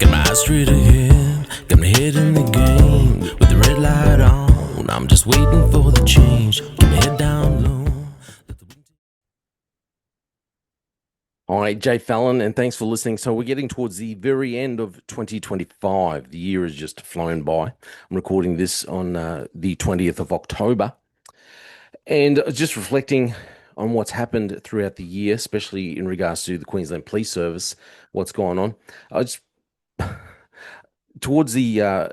Got my eyes straight ahead, got my head in the game. With the red light on, I'm just waiting for the change. Keep my head down low. Hi, J Fallon, and thanks for listening. So we're getting towards the very end of 2025. The year has just flown by. I'm recording this on the 20th of October. And just reflecting on what's happened throughout the year, especially in regards to the Queensland Police Service, what's gone on. I just towards the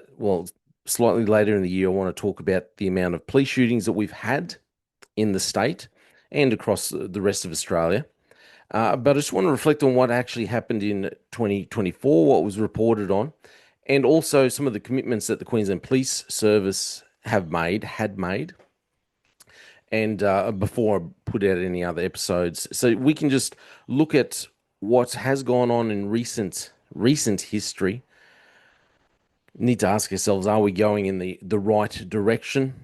slightly later in the year, I want to talk about the amount of police shootings that we've had in the state and across the rest of Australia. But I just want to reflect on what actually happened in 2024, what was reported on, and also some of the commitments that the Queensland Police Service had made. And before I put out any other episodes, so we can just look at what has gone on in recent history. Need to ask ourselves, are we going in the right direction?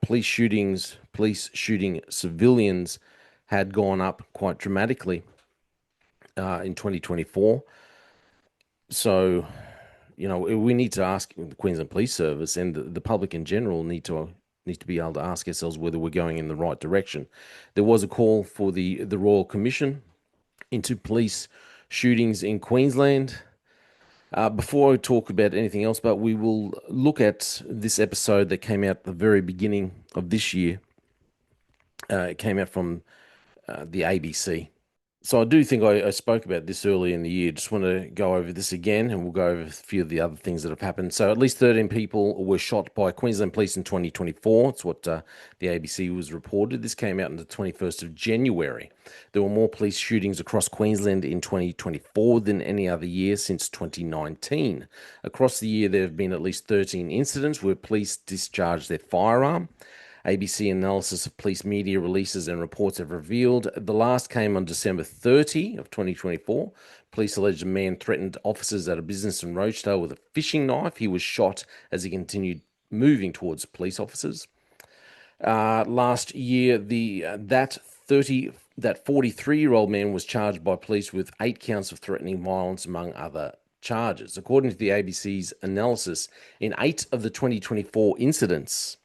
Police shooting civilians had gone up quite dramatically in 2024. So, we need to ask the Queensland Police Service and the public in general need to be able to ask ourselves whether we're going in the right direction. There was a call for the Royal Commission into police shootings in Queensland. Before I talk about anything else, but we will look at this episode that came out at the very beginning of this year. It came out from the ABC. So I do think I spoke about this earlier in the year. Just want to go over this again, and we'll go over a few of the other things that have happened. So at least 13 people were shot by Queensland Police in 2024. It's what the ABC was reported. This came out on the 21st of January. There were more police shootings across Queensland in 2024 than any other year since 2019. Across the year, there have been at least 13 incidents where police discharged their firearm. ABC analysis of police media releases and reports have revealed the last came on December 30 of 2024. Police alleged a man threatened officers at a business in Rochedale with a fishing knife. He was shot as he continued moving towards police officers. Last year, that 43-year-old man was charged by police with 8 counts of threatening violence, among other charges. According to the ABC's analysis, in 8 of the 2024 incidents,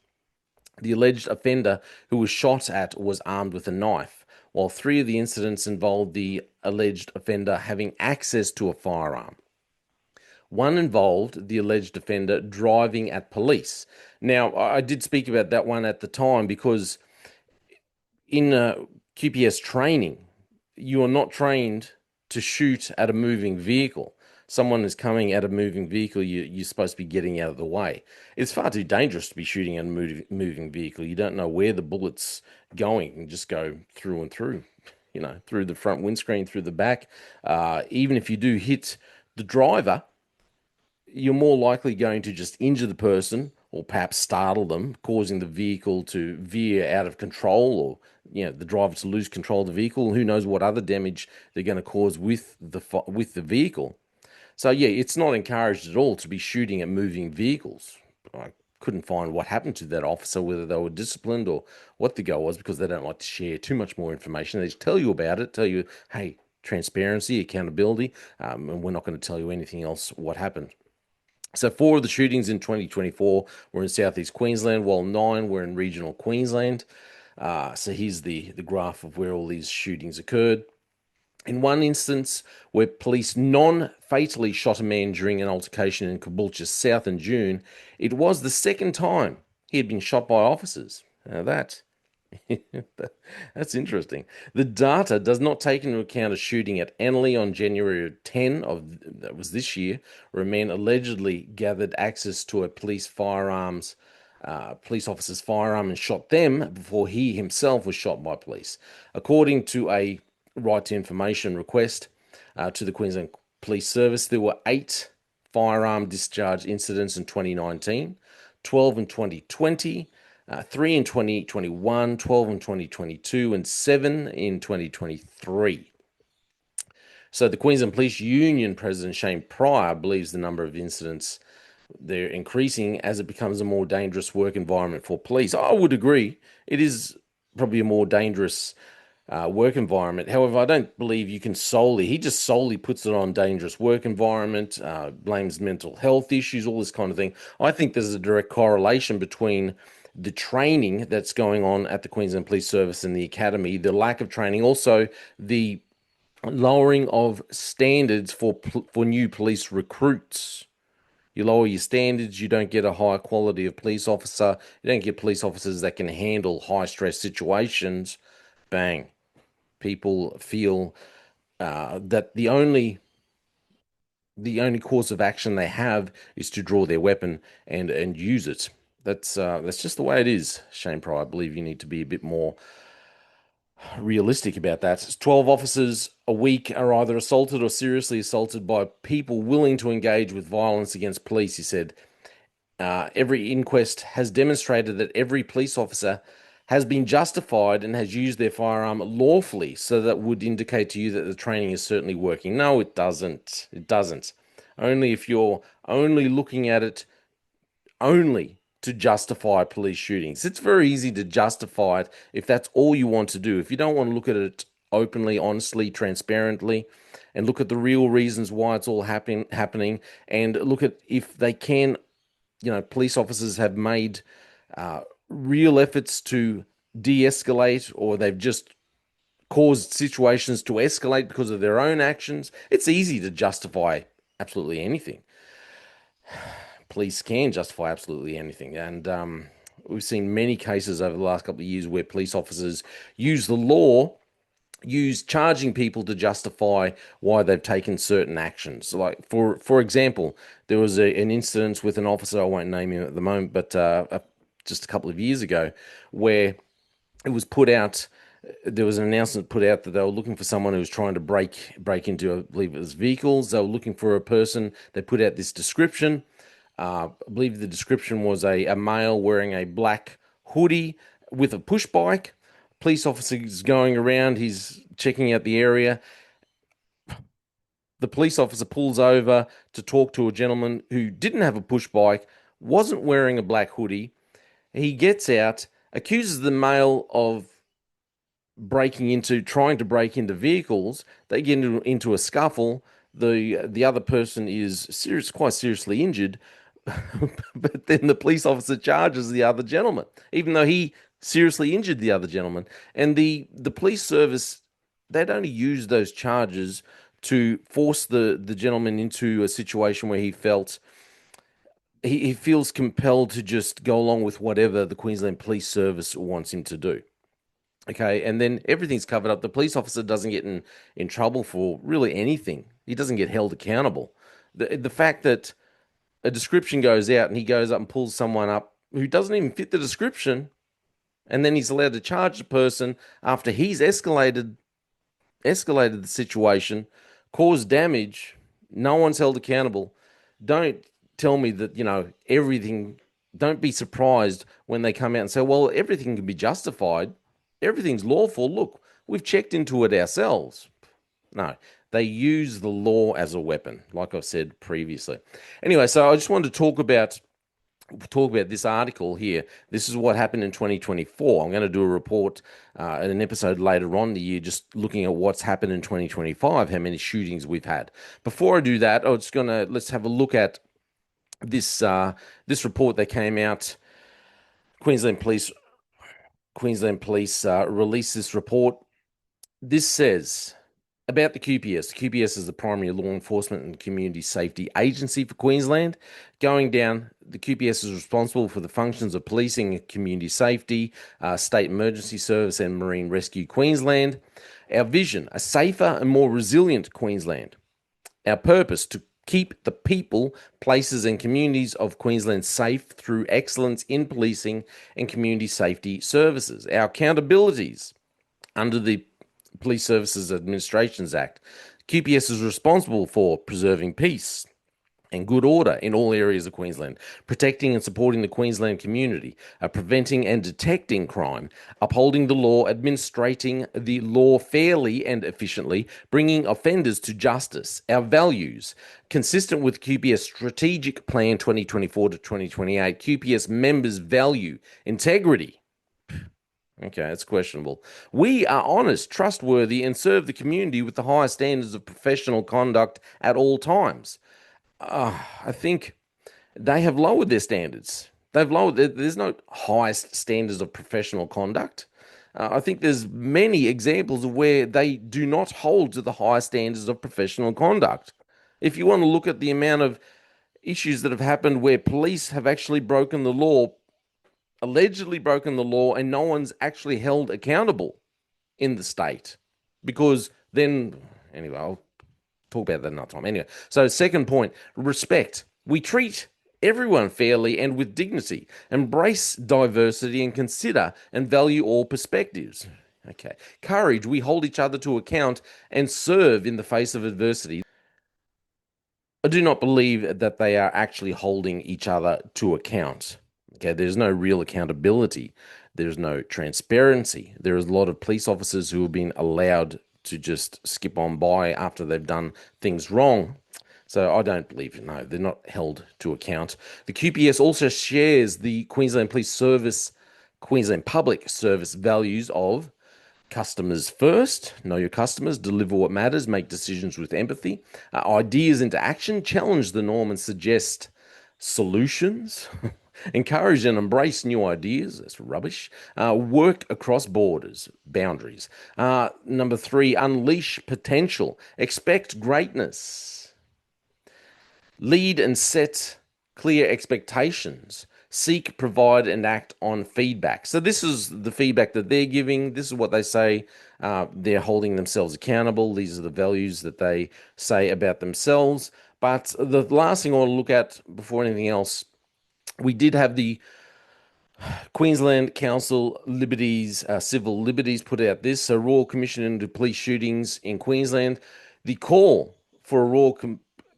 the alleged offender who was shot at was armed with a knife, while 3 of the incidents involved the alleged offender having access to a firearm. 1 involved the alleged offender driving at police. Now, I did speak about that one at the time because in QPS training, you are not trained to shoot at a moving vehicle. Someone is coming at a moving vehicle, you're supposed to be getting out of the way. It's far too dangerous to be shooting at a moving vehicle. You don't know where the bullet's going. You can just go through and through, through the front windscreen, through the back. Even if you do hit the driver, you're more likely going to just injure the person or perhaps startle them, causing the vehicle to veer out of control or the driver to lose control of the vehicle. Who knows what other damage they're going to cause with the vehicle. So, it's not encouraged at all to be shooting at moving vehicles. I couldn't find what happened to that officer, whether they were disciplined or what the go was, because they don't like to share too much more information. They just tell you about it, tell you, hey, transparency, accountability, and we're not going to tell you anything else what happened. So 4 of the shootings in 2024 were in southeast Queensland, while 9 were in regional Queensland. So here's the graph of where all these shootings occurred. In one instance, where police non-fatally shot a man during an altercation in Caboolture South in June, it was the second time he had been shot by officers. Now that's interesting. The data does not take into account a shooting at Annerley on January 10 that was this year, where a man allegedly gathered access to a police officer's firearm and shot them before he himself was shot by police. According to a right to information request to the Queensland Police Service, there were 8 firearm discharge incidents in 2019, 12 in 2020, 3 in 2021, 12 in 2022, and 7 in 2023. So the Queensland Police Union President Shane Pryor believes the number of incidents they're increasing as it becomes a more dangerous work environment for police. I would agree. It is probably a more dangerous work environment. However, I don't believe you can he just solely puts it on dangerous work environment, blames mental health issues, all this kind of thing. I think there's a direct correlation between the training that's going on at the Queensland Police Service and the academy, the lack of training, also the lowering of standards for new police recruits. You lower your standards, you don't get a higher quality of police officer. You don't get police officers that can handle high stress situations. Bang. People feel that the only course of action they have is to draw their weapon and use it. That's just the way it is. Shane Pryor, I believe you need to be a bit more realistic about that. 12 officers a week are either assaulted or seriously assaulted by people willing to engage with violence against police, he said. Every inquest has demonstrated that every police officer has been justified and has used their firearm lawfully. So that would indicate to you that the training is certainly working. No, it doesn't. It doesn't. Only if you're only looking at it only to justify police shootings. It's very easy to justify it if that's all you want to do. If you don't want to look at it openly, honestly, transparently, and look at the real reasons why it's all happening, and look at if they can, police officers have made real efforts to de-escalate, or they've just caused situations to escalate because of their own actions. It's easy to justify absolutely anything. Police can justify absolutely anything. And we've seen many cases over the last couple of years where police officers use the law, use charging people to justify why they've taken certain actions. Like, for example, there was an incident with an officer, I won't name him at the moment, but just a couple of years ago, where it was put out, there was an announcement put out that they were looking for someone who was trying to break into, I believe it was vehicles. They were looking for a person. They put out this description. I believe the description was a male wearing a black hoodie with a push bike. Police officer is going around. He's checking out the area. The police officer pulls over to talk to a gentleman who didn't have a push bike, wasn't wearing a black hoodie. He gets out, accuses the male of trying to break into vehicles. They get into a scuffle. The other person is quite seriously injured. But then the police officer charges the other gentleman, even though he seriously injured the other gentleman. And the police service, they'd only use those charges to force the gentleman into a situation where he feels compelled to just go along with whatever the Queensland Police Service wants him to do. Okay, and then everything's covered up. The police officer doesn't get in trouble for really anything. He doesn't get held accountable. The fact that a description goes out and he goes up and pulls someone up who doesn't even fit the description, and then he's allowed to charge the person after he's escalated the situation, caused damage, no one's held accountable. Don't tell me that, everything, don't be surprised when they come out and say, well, everything can be justified. Everything's lawful. Look, we've checked into it ourselves. No, they use the law as a weapon, like I've said previously. Anyway, so I just wanted to talk about this article here. This is what happened in 2024. I'm going to do a report in an episode later on in the year, just looking at what's happened in 2025, how many shootings we've had. Before I do that, let's have a look at this report that came out. Queensland Police released this report. This says about the QPS. The QPS is the primary law enforcement and community safety agency for Queensland. Going down, the QPS is responsible for the functions of policing and community safety, state emergency service, and marine rescue Queensland. Our vision, a safer and more resilient Queensland. Our purpose, to keep the people, places, and communities of Queensland safe through excellence in policing and community safety services. Our accountabilities under the Police Services Administrations Act. QPS is responsible for preserving peace and good order in all areas of Queensland, protecting and supporting the Queensland community, preventing and detecting crime, upholding the law, administrating the law fairly and efficiently, bringing offenders to justice. Our values, consistent with QPS Strategic Plan 2024 to 2028, QPS members value integrity. Okay, it's questionable. We are honest, trustworthy, and serve the community with the highest standards of professional conduct at all times. I think they have lowered their standards. They've lowered. There's no highest standards of professional conduct. I think there's many examples of where they do not hold to the highest standards of professional conduct. If you want to look at the amount of issues that have happened where police have actually broken the law, allegedly broken the law, and no one's actually held accountable in the state, because then, anyway, I'll talk about that another time. Anyway, so second point, respect. We treat everyone fairly and with dignity, embrace diversity, and consider and value all perspectives. Okay. Courage. We hold each other to account and serve in the face of adversity. I do not believe that they are actually holding each other to account. Okay, there's no real accountability. There's no transparency. There's a lot of police officers who have been allowed to just skip on by after they've done things wrong. So I don't believe, no, they're not held to account. The QPS also shares the Queensland Police Service, Queensland Public Service values of customers first, know your customers, deliver what matters, make decisions with empathy, ideas into action, challenge the norm and suggest solutions, encourage and embrace new ideas, that's rubbish, work across borders, boundaries. Number three, unleash potential, expect greatness, lead and set clear expectations, seek, provide, and act on feedback. So this is the feedback that they're giving. This is what they say. They're holding themselves accountable. These are the values that they say about themselves. But the last thing I want to look at before anything else, we did have the Queensland Council Liberties, Civil Liberties put out this. So Royal Commission into Police Shootings in Queensland. The call for a Royal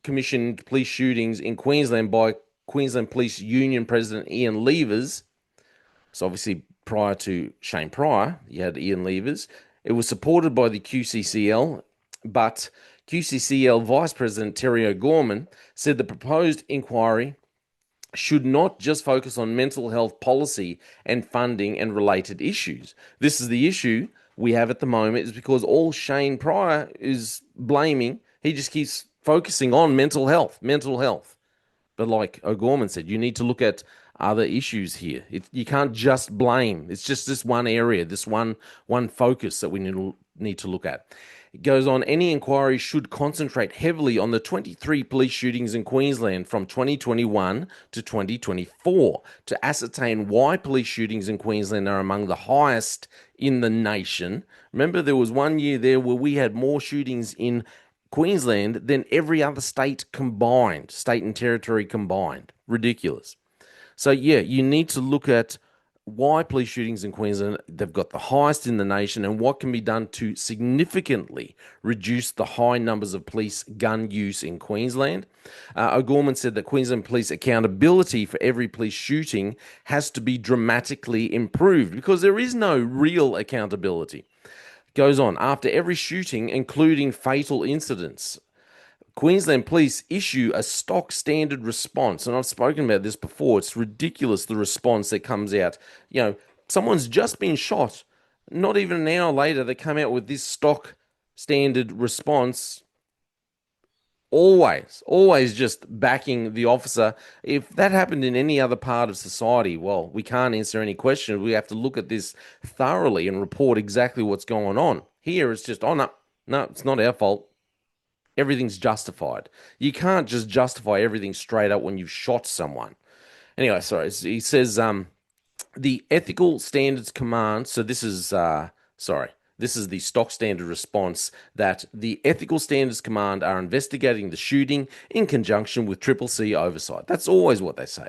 Commission into Police Shootings in Queensland by Queensland Police Union President Ian Levers. So obviously prior to Shane Pryor, you had Ian Levers. It was supported by the QCCL, but QCCL Vice President Terry O'Gorman said the proposed inquiry should not just focus on mental health policy and funding and related issues. This is the issue we have at the moment, is because all Shane Pryor is blaming, he just keeps focusing on mental health. But like O'Gorman said, you need to look at other issues here. You can't just blame. It's just this one area, this one focus that we need to look at. It goes on, any inquiry should concentrate heavily on the 23 police shootings in Queensland from 2021 to 2024 to ascertain why police shootings in Queensland are among the highest in the nation. Remember, there was 1 year there where we had more shootings in Queensland than every other state combined, state and territory combined. Ridiculous. So yeah, you need to look at why police shootings in Queensland, they've got the highest in the nation, and what can be done to significantly reduce the high numbers of police gun use in Queensland. O'Gorman said that Queensland police accountability for every police shooting has to be dramatically improved because there is no real accountability. Goes on, after every shooting, including fatal incidents, Queensland Police issue a stock standard response. And I've spoken about this before. It's ridiculous, the response that comes out. You know, someone's just been shot. Not even an hour later, they come out with this stock standard response. Always just backing the officer. If that happened in any other part of society, well, we can't answer any questions. We have to look at this thoroughly and report exactly what's going on. Here, it's just, oh, no, it's not our fault. Everything's justified. You can't just justify everything straight up when you've shot someone. Anyway, sorry. He says the ethical standards command. So this is this is the stock standard response that the ethical standards command are investigating the shooting in conjunction with Triple C oversight. That's always what they say,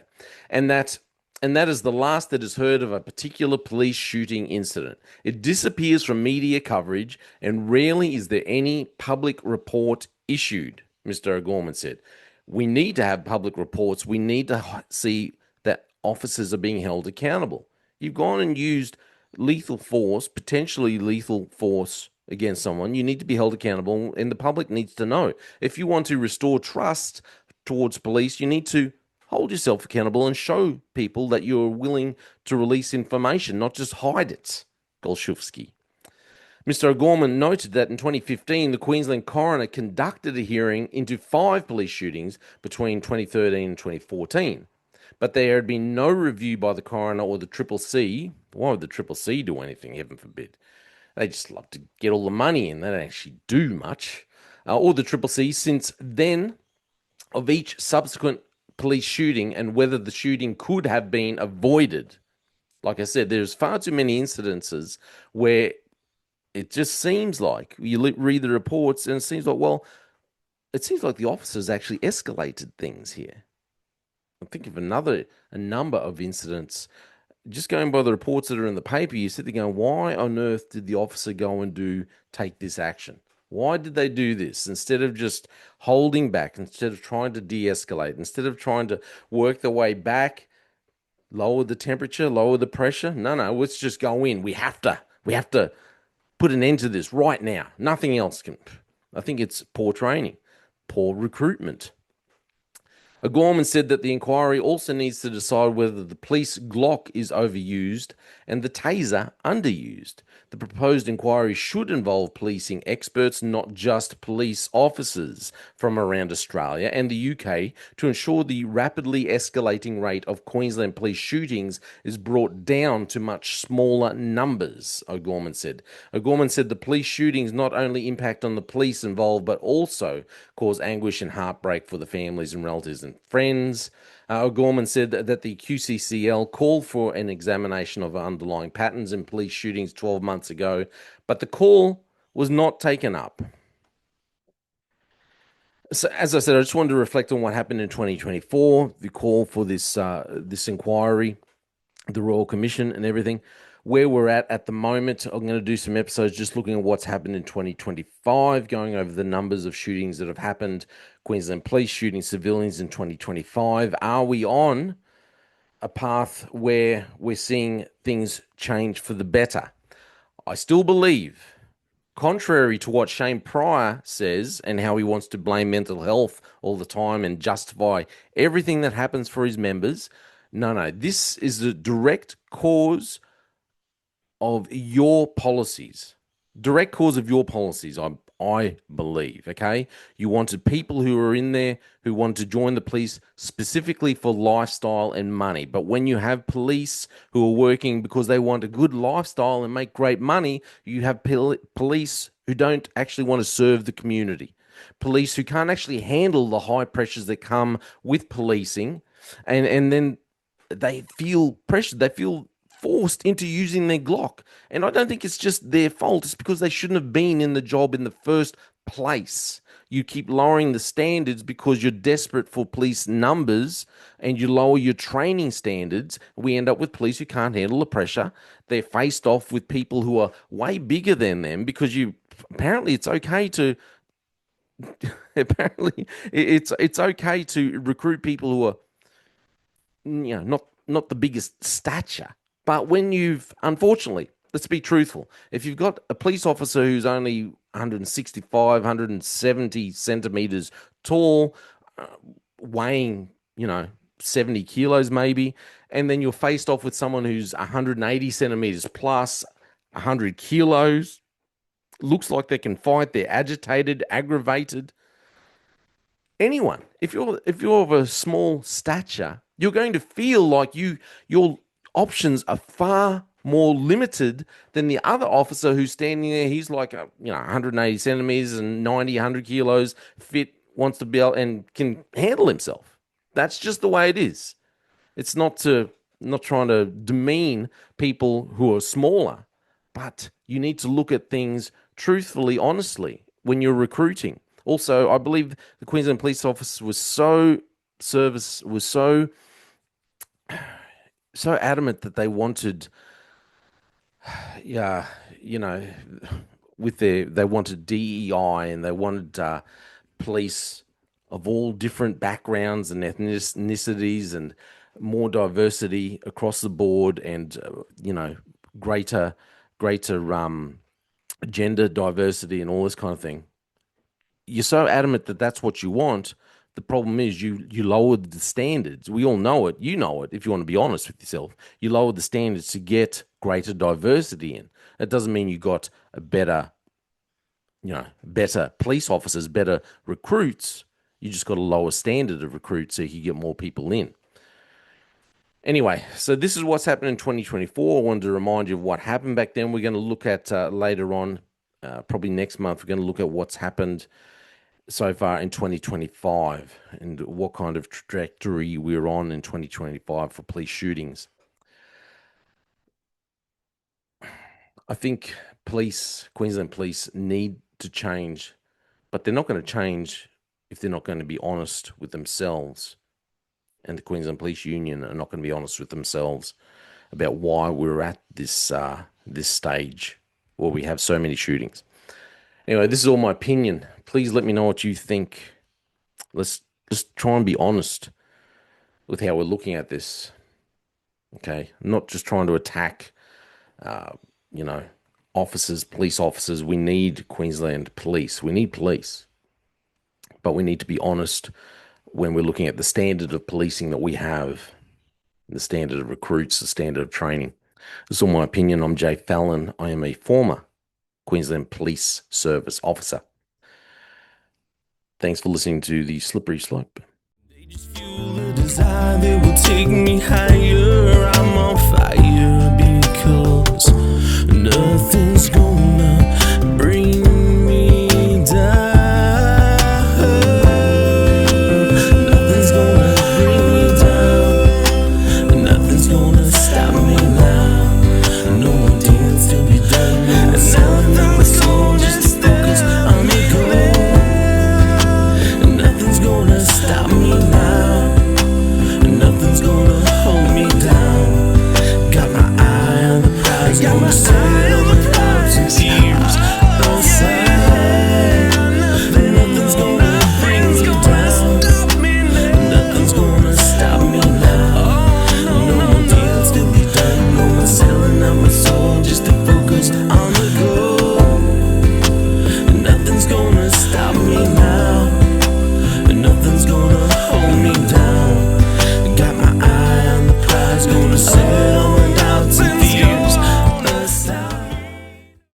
and that is the last that is heard of a particular police shooting incident. It disappears from media coverage, and rarely is there any public report issued, Mr. O'Gorman said. We need to have public reports. We need to see that officers are being held accountable. You've gone and used lethal force, potentially lethal force against someone. You need to be held accountable, and the public needs to know. If you want to restore trust towards police, you need to hold yourself accountable and show people that you're willing to release information, not just hide it. Golshufsky. Mr. O'Gorman noted that in 2015, the Queensland coroner conducted a hearing into 5 police shootings between 2013 and 2014. But there had been no review by the coroner or the Triple C. Why would the Triple C do anything, heaven forbid? They just love to get all the money in. They don't actually do much. Or the Triple C since then of each subsequent police shooting and whether the shooting could have been avoided. Like I said, there's far too many incidences where it just seems like you read the reports and it seems like, well, it seems like the officers actually escalated things here. I think of a number of incidents. Just going by the reports that are in the paper, you sit there going, why on earth did the officer go and take this action? Why did they do this? Instead of just holding back, instead of trying to de-escalate, instead of trying to work their way back, lower the temperature, lower the pressure. No, let's just go in. We have to put an end to this right now. Nothing else can. I think it's poor training, poor recruitment. O'Gorman said that the inquiry also needs to decide whether the police Glock is overused and the taser underused. The proposed inquiry should involve policing experts, not just police officers from around Australia and the UK, to ensure the rapidly escalating rate of Queensland police shootings is brought down to much smaller numbers, O'Gorman said. O'Gorman said the police shootings not only impact on the police involved, but also cause anguish and heartbreak for the families and relatives and friends. O'Gorman said that the QCCL called for an examination of underlying patterns in police shootings 12 months ago, but the call was not taken up. So, as I said, I just wanted to reflect on what happened in 2024, the call for this inquiry, the Royal Commission and everything. Where we're at the moment, I'm going to do some episodes just looking at what's happened in 2025, going over the numbers of shootings that have happened, Queensland Police shooting civilians in 2025. Are we on a path where we're seeing things change for the better? I still believe, contrary to what Shane Pryor says and how he wants to blame mental health all the time and justify everything that happens for his members, no, this is the direct cause of your policies. Direct cause of your policies, I believe, okay? You wanted people who were in there who wanted to join the police specifically for lifestyle and money. But when you have police who are working because they want a good lifestyle and make great money, you have police who don't actually want to serve the community. Police who can't actually handle the high pressures that come with policing, and then they feel pressured. They feel forced into using their Glock. And I don't think it's just their fault. It's because they shouldn't have been in the job in the first place. You keep lowering the standards because you're desperate for police numbers and you lower your training standards. We end up with police who can't handle the pressure. They're faced off with people who are way bigger than them because apparently it's okay to it's okay to recruit people who are not the biggest stature. But when unfortunately, let's be truthful, if you've got a police officer who's only 165, 170 centimeters tall, weighing, 70 kilos maybe, and then you're faced off with someone who's 180 centimeters plus, 100 kilos, looks like they can fight, they're agitated, aggravated. Anyone, if you're of a small stature, you're going to feel like your options are far more limited than the other officer who's standing there. He's like 180 centimeters and 90, 100 kilos, fit, wants to be able and can handle himself. That's just the way it is. It's not trying to demean people who are smaller, but you need to look at things truthfully, honestly when you're recruiting. Also, I believe the Queensland Police Office was so adamant that they wanted, they wanted DEI and they wanted police of all different backgrounds and ethnicities and more diversity across the board and greater gender diversity and all this kind of thing. You're so adamant that that's what you want. The problem is you lowered the standards. We all know it. You know it, if you want to be honest with yourself. You lowered the standards to get greater diversity in. It doesn't mean you got a better police officers, better recruits. You just got a lower standard of recruits so you can get more people in. Anyway, so this is what's happened in 2024. I wanted to remind you of what happened back then. We're going to look at later on, probably next month, we're going to look at what's happened so far in 2025 and what kind of trajectory we're on in 2025 for police shootings. I think Queensland Police need to change, but they're not going to change if they're not going to be honest with themselves. And the Queensland Police Union are not going to be honest with themselves about why we're at this stage where we have so many shootings. Anyway, this is all my opinion. Please let me know what you think. Let's just try and be honest with how we're looking at this. Okay, I'm not just trying to attack, officers, police officers. We need Queensland Police. We need police, but we need to be honest when we're looking at the standard of policing that we have, the standard of recruits, the standard of training. This is all my opinion. I'm J Fallon. I am a former Queensland Police Service officer. Thanks for listening to The Slippery Slope. They just fuel a desire that will take me higher. I'm on fire because nothing's gonna bring me down. Nothing's gonna bring me down. Nothing's gonna stop me now. No one deals to be done. No one's selling out my soul just to focus on the goal. Nothing's gonna stop me now. Nothing's gonna hold me down. Got my eye on the prize. Gonna sail on the clouds and tears. Don't say nothing's gonna bring me down. Nothing's gonna stop me now. No more deals to be done. No more selling out my soul just to focus on the goal. Nothing's gonna stop me now. Nothing's gonna hold me down. Got my eye on the prize, gonna sail